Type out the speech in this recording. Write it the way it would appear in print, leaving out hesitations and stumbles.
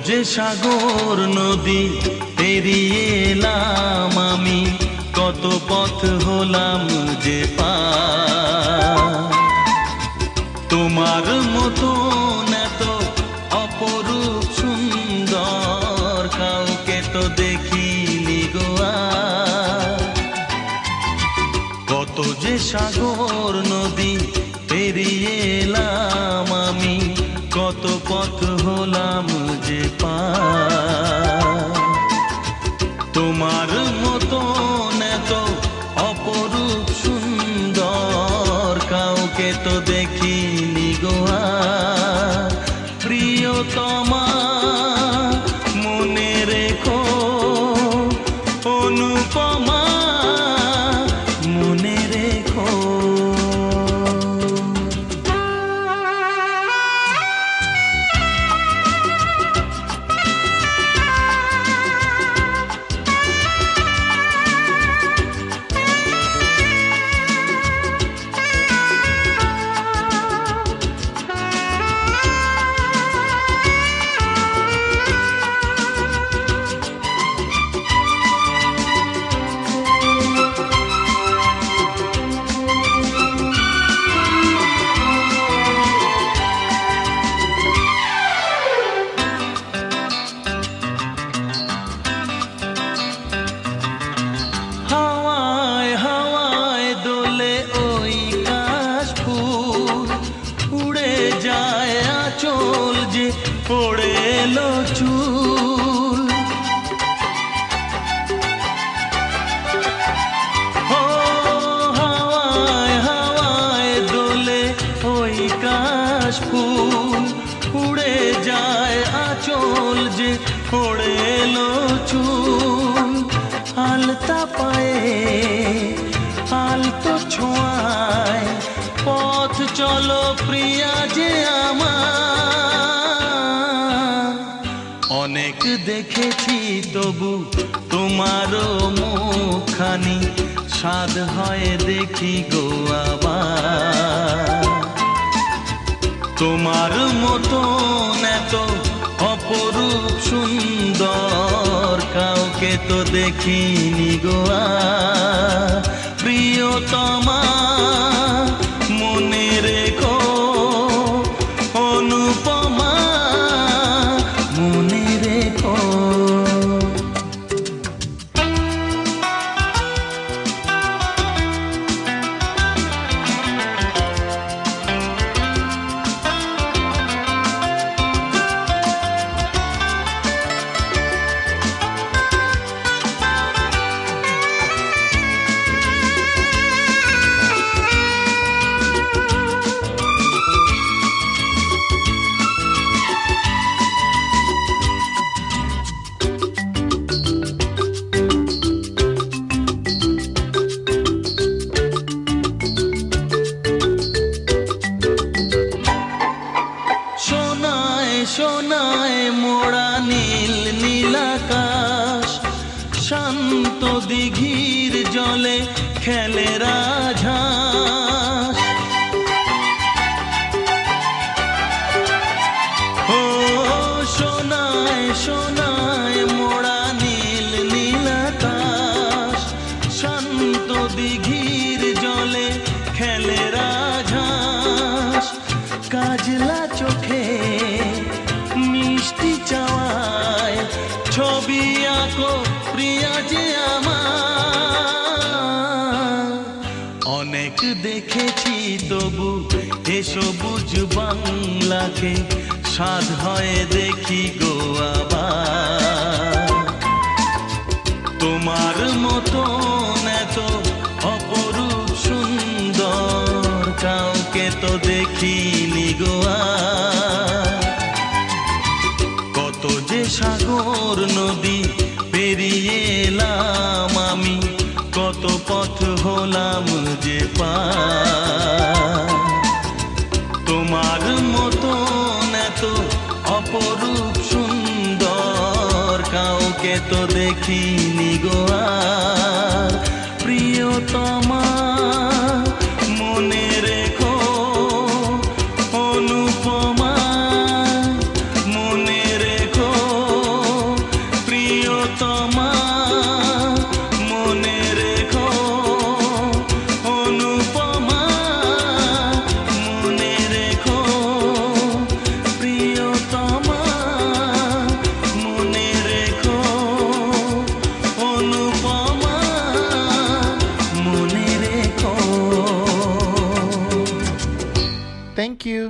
যে সাগর নদী পেরিয়ে এলাম আমি, কত পথ হলাম যে পার। তোমার মতো এত অপরূপ সুন্দর কাউকে তো দেখিনি গো আর। কত যে সাগর নদী পেরিয়ে এলাম আমি, কত পথ হলাম যে পার। তোমার মতো এত অপরূপ সুন্দর কাউকে তো দেখিনি গো আর। প্রিয়তমা মনে রেখো, অনুপমা মনে রেখো। পড়ে এলো চুল, ও হাওয়ায় হাওয়ায় দোলে ওই কাশ ফুল। উড়ে যায় আঁচল যে পড়ে এলো চুল। আলতা পায়ে আলতো ছোঁয়ায় পথ চলো প্রিয়া যে আমার। অনেক দেখেছি তবু তোমারও মুখখানি, স্বাদ হয় দেখি গো আবার। তোমার মতো এত অপরূপ সুন্দর কাউকে তো দেখিনি গো আর। প্রিয়তমা মনে রেখো, অনুপমা মনে রেখো। সোনায় মোড়া নীল নীলাকাশ, শান্ত দিঘির জলে খেলে রাজহাঁস। ও সোনায় সোনায় মোড়া নীল নীলাকাশ, শান্ত দিঘির জলে খেলে রাজহাঁস। কাজলা চোখে মিষ্টি চাওয়ায় ছবি আঁকো প্রিয়া যে আমার। অনেক দেখেছি তবু এ সবুজ বাংলাকে, স্বাদ হয় দেখি গো আবার। তোমার মতো এত অপরূপ সুন্দর কাউকে তো দেখিনি গো আর। কত যে সাগর নদী পেরিয়ে এলাম আমি, কত পথ হলাম যে পার। তোমার মতো এত অপরূপ সুন্দর কাউকে তো দেখিনি গো আর। প্রিয়তমা মনে রেখো, অনুপমা মনে রেখো। ইউ